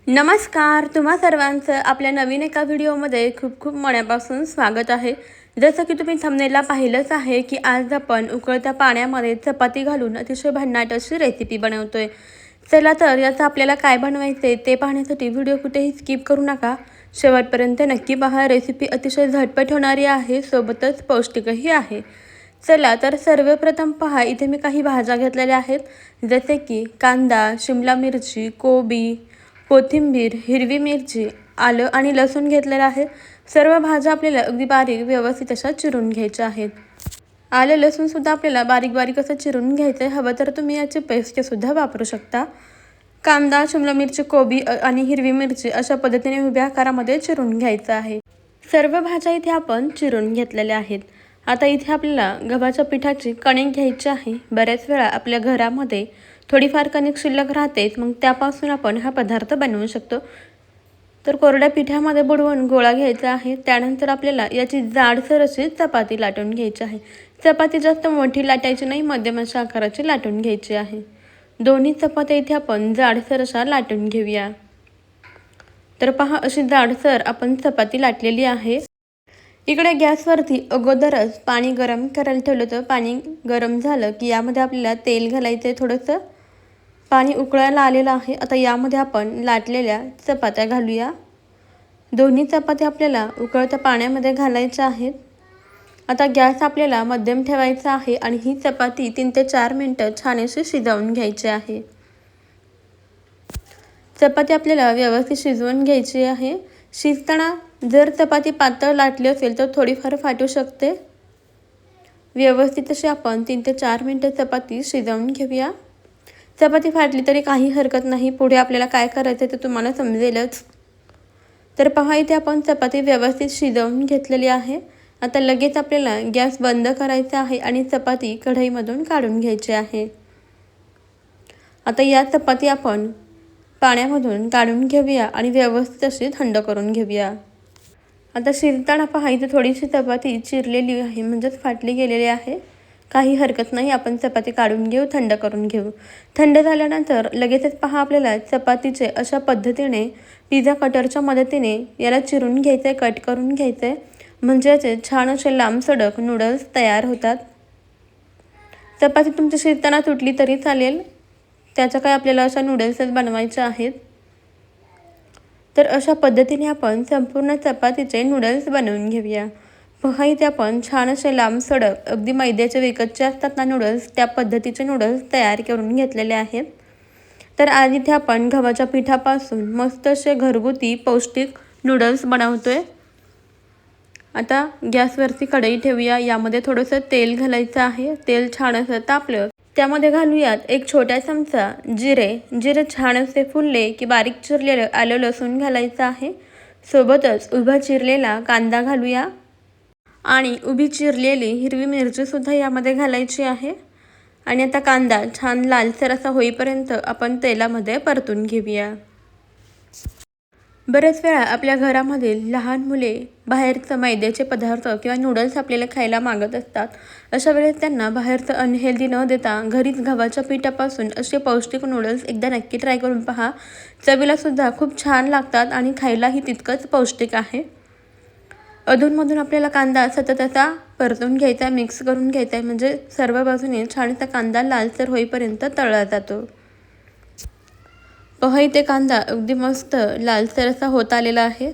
नमस्कार, तुम्हा सर्वांचं आपल्या नवीन एका व्हिडिओमध्ये खूप खूप मनापासून स्वागत आहे। जसं की तुम्ही थंबनेलला पाहिलंच आहे की आज आपण उकळत्या पाण्यामध्ये चपाती घालून अतिशय भन्नाट अशी रेसिपी बनवतोय। चला तर याचं आपल्याला काय बनवायचे ते पाहण्यासाठी व्हिडिओ कुठेही स्किप करू नका, शेवटपर्यंत नक्की पहा। रेसिपी अतिशय झटपट होणारी आहे, सोबतच पौष्टिकही आहे। चला तर सर्वप्रथम पहा, इथे मी काही भाज्या घेतलेल्या आहेत, जसे की कांदा, शिमला मिरची, कोबी, कोथिंबीर, हिरवी मिरची, आलं आणि लसूण घेतलेलं आहे। सर्व भाज्या आपल्याला अगदी बारीक व्यवस्थित अशा चिरून घ्यायच्या आहेत। आलं लसूण सुद्धा आपल्याला बारीक बारीक असं चिरून घ्यायचं आहे, हवं तर तुम्ही याची पेस्ट सुद्धा वापरू शकता। कांदा, शिमला मिरची, कोबी आणि हिरवी मिरची अशा पद्धतीने उभ्या आकारामध्ये चिरून घ्यायचं आहे। सर्व भाज्या इथे आपण चिरून घेतलेल्या आहेत। आता इथे आपल्याला गव्हाच्या पिठाची कणिक घ्यायची आहे। बऱ्याच वेळा आपल्या घरामध्ये थोडीफार कणिक शिल्लक राहतेच, मग त्यापासून आपण हा पदार्थ बनवू शकतो। तर कोरड्या पिठामध्ये बुडवून गोळा घ्यायचा आहे। त्यानंतर आपल्याला याची जाडसर अशी चपाती लाटून घ्यायची आहे। चपाती जास्त मोठी लाटायची नाही, मध्यम अशा आकाराची लाटून घ्यायची आहे। दोन्ही चपात्या इथे आपण जाडसर अशा लाटून घेऊया। तर पहा, अशी जाडसर आपण चपाती लाटलेली आहे। इकडे गॅसवरती अगोदरच पाणी गरम करायला ठेवलं होतं। पाणी गरम झालं की यामध्ये आपल्याला तेल घालायचं आहे थोडंसं। पाणी उकळायला आलेलं आहे। आता यामध्ये आपण लाटलेल्या चपात्या घालूया। दोन्ही चपात्या आपल्याला उकळत्या पाण्यामध्ये घालायच्या आहेत। आता गॅस आपल्याला मध्यम ठेवायचा आहे आणि ही चपाती 3 ते 4 मिनिटं छान अशी शिजवून घ्यायची आहे। चपाती आपल्याला व्यवस्थित शिजवून घ्यायची आहे। शिजताना जर चपाती पातळ लाटली असेल तर थोडीफार फाटू शकते। व्यवस्थित अशी आपण 3 ते 4 मिनिटं चपाती शिजवून घेऊया। चपाती फाटली तरी काही हरकत नाही, पुढे आपल्याला काय करायचं ते तुम्हाला समजेलच। तर पहा, इथे आपण चपाती व्यवस्थित शिजवून घेतलेली आहे। आता लगेच आपल्याला गॅस बंद करायचा आहे आणि चपाती कढईमधून काढून घ्यायची आहे। आता या चपाती आपण पाण्यामधून काढून घेऊया आणि व्यवस्थित अशी थंड करून घेऊया। आता शिजताना पहा, इथे थोडीशी चपाती चिरलेली आहे, म्हणजेच फाटली गेलेली आहे। काही हरकत नाही, आपण चपाती काढून घेऊ, थंड करून घेऊ। थंड झाल्यानंतर लगेचच पहा, आपल्याला चपातीचे अशा पद्धतीने पिझ्झा कटरच्या मदतीने याला चिरून घ्यायचं आहे, कट करून घ्यायचं आहे, म्हणजे याचे छान असे लांबसडक नूडल्स तयार होतात। चपाती तुमची शिजताना तुटली तरी चालेल, त्याच्या काय आपल्याला अशा नूडल्सच बनवायच्या आहेत। तर अशा पद्धतीने आपण संपूर्ण चपातीचे नूडल्स बनवून घेऊया। पहा, इथे आपण छान असे लांबसडक अगदी मैद्याचे विकतचे असतात ना नूडल्स, त्या पद्धतीचे नूडल्स तयार करून घेतलेले आहेत। तर आज इथे आपण गव्हाच्या पिठापासून मस्त असे घरगुती पौष्टिक नूडल्स बनवतोय। आता गॅसवरती कढई ठेवूया। यामध्ये थोडंसं तेल घालायचं आहे। तेल छान असं तापलं त्यामध्ये घालूयात 1 छोटा चमचा जिरे छान असे फुलले की बारीक चिरलेलं आलं लसूण घालायचं आहे। सोबतच उभा चिरलेला कांदा घालूया आणि उभी चिरलेली हिरवी मिरची सुद्धा यामध्ये घालायची आहे। आणि आता कांदा छान लालसर असा होईपर्यंत आपण तेलामध्ये परतून घेऊया। बरेच वेळा आपल्या घरामध्ये लहान मुले बाहेरचं मैद्याचे पदार्थ किंवा नूडल्स आपल्याला खायला मागत असतात। अशा वेळेस त्यांना बाहेरचं अनहेल्दी न देता घरीच गव्हाच्या पिठापासून असे पौष्टिक नूडल्स एकदा नक्की ट्राय करून पहा। चवीला सुद्धा खूप छान लागतात आणि खायलाही तितकंच पौष्टिक आहे। अधूनमधून आपल्याला कांदा सतत असा परतून घ्यायचा, मिक्स करून घ्यायचा, म्हणजे सर्व बाजूने छानसा कांदा लालसर होईपर्यंत तळला जातो। पहा, इथे कांदा अगदी मस्त लालसर असा होत आलेला आहे।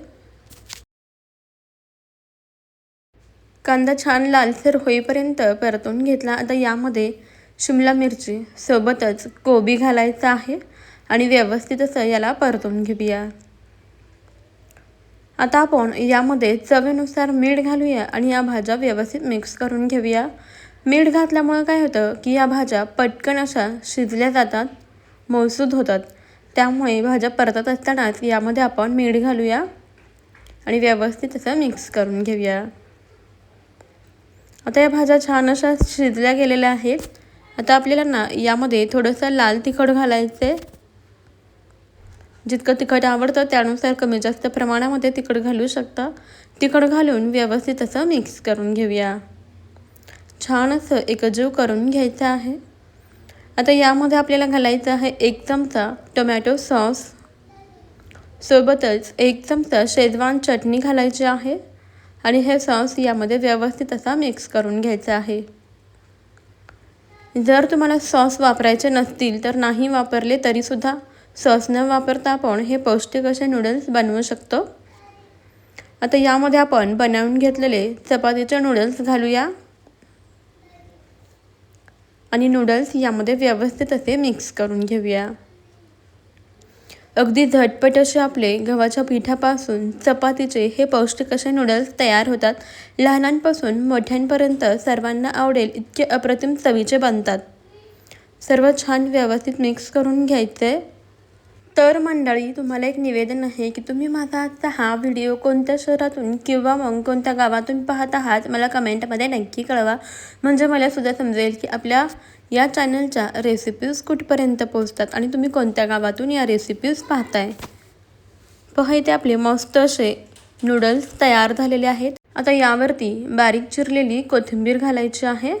कांदा छान लालसर होईपर्यंत परतून घेतला। आता यामध्ये शिमला मिरची सोबतच कोबी घालायचा आहे आणि व्यवस्थित असं याला परतून घेऊया। आता आपण यामध्ये चवीनुसार मीठ घालूया आणि या भाज्या व्यवस्थित मिक्स करून घेऊया। मीठ घातल्यामुळे काय होतं की या भाज्या पटकन अशा शिजल्या जातात, मऊसूद होतात। त्यामुळे भाज्या परतत असतानाच यामध्ये आपण मीठ घालूया आणि व्यवस्थित असं मिक्स करून घेऊया। आता या भाज्या छान अशा शिजल्या गेलेल्या आहेत। आता आपल्याला ना यामध्ये थोडंसं लाल तिखट घालायचं आहे। जितकं तिखट आवडतं त्यानुसार कमी जास्त प्रमाणामध्ये तिखट घालू शकता। तिखट घालून व्यवस्थित असं मिक्स करून घेऊया। छान असं एकजीव करून घ्यायचं आहे। आता यामध्ये आपल्याला घालायचं आहे 1 चमचा टोमॅटो सॉस, सोबतच 1 चमचा शेजवान चटणी घालायची आहे आणि हे सॉस यामध्ये व्यवस्थित असा मिक्स करून घ्यायचा आहे. जर तुम्हाला सॉस वापरायचे नसतील तर नाही वापरले तरीसुद्धा सॉस न वापरता आपण हे पौष्टिक असे नूडल्स बनवू शकतो. आता यामध्ये आपण बनवून घेतलेले चपातीचे नूडल्स घालूया आणि नूडल्स यामध्ये व्यवस्थित असे मिक्स करून घेऊया. अगदी झटपट असे आपले गव्हाच्या पिठापासून चपातीचे हे पौष्टिक असे नूडल्स तयार होतात. लहानांपासून मोठ्यांपर्यंत सर्वांना आवडेल इतके अप्रतिम चवीचे बनतात. सर्व छान व्यवस्थित मिक्स करून घ्यायचे. तर मंडळी, तुम्हाला एक निवेदन आहे की तुम्ही माझा आजचा हा व्हिडिओ कोणत्या शहरातून किंवा मग कोणत्या गावातून पाहत आहात मला कमेंटमध्ये नक्की कळवा. म्हणजे मला सुद्धा समजेल की आपल्या या चॅनलच्या रेसिपीज कुठपर्यंत पोहोचतात आणि तुम्ही कोणत्या गावातून या रेसिपीज पाहताय. पहा, इथे आपले मस्त असे नूडल्स तयार झालेले आहेत. आता यावरती बारीक चिरलेली कोथिंबीर घालायची आहे.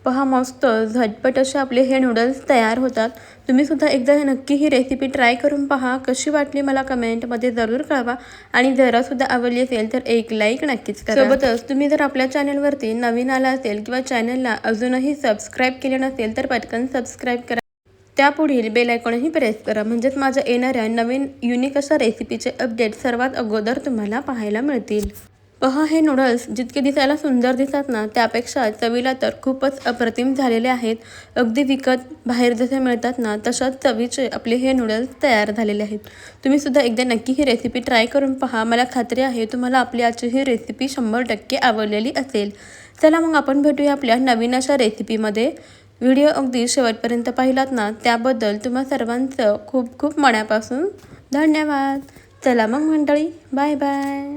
पहा, मस्त झटपट असे आपले हे नूडल्स तयार होतात. तुम्ही सुद्धा एकदा नक्की ही रेसिपी ट्राय करून पहा. कशी वाटली मला कमेंटमध्ये जरूर कळवा आणि जरासुद्धा आवडली असेल तर एक लाईक नक्कीच करा. सोबतच तुम्ही जर आपल्या चॅनलवरती नवीन आला असेल किंवा चॅनलला अजूनही सबस्क्राईब केले नसेल तर पटकन सबस्क्राईब करा. त्यापुढील बेल आयकॉनही प्रेस करा. म्हणजेच माझ्या येणाऱ्या नवीन युनिक अशा रेसिपीचे अपडेट सर्वात अगोदर तुम्हाला पाहायला मिळतील. पहा, हे नूडल्स जितके दिसायला सुंदर दिसतात ना त्यापेक्षा चवीला तर खूपच अप्रतिम झालेले आहेत. अगदी विकत बाहेर जसे मिळतात ना तशाच चवीचे आपले हे नूडल्स तयार झालेले आहेत. तुम्ही सुद्धा एकदा नक्की ही रेसिपी ट्राय करून पहा. मला खात्री आहे तुम्हाला आपली आजची ही रेसिपी 100% आवडलेली असेल. चला मग आपण भेटूया आपल्या नवीन अशा रेसिपीमध्ये. व्हिडिओ अगदी शेवटपर्यंत पाहिलात ना त्याबद्दल तुम्हा सर्वांचं खूप खूप मनापासून धन्यवाद. चला मग मंडळी, बाय बाय.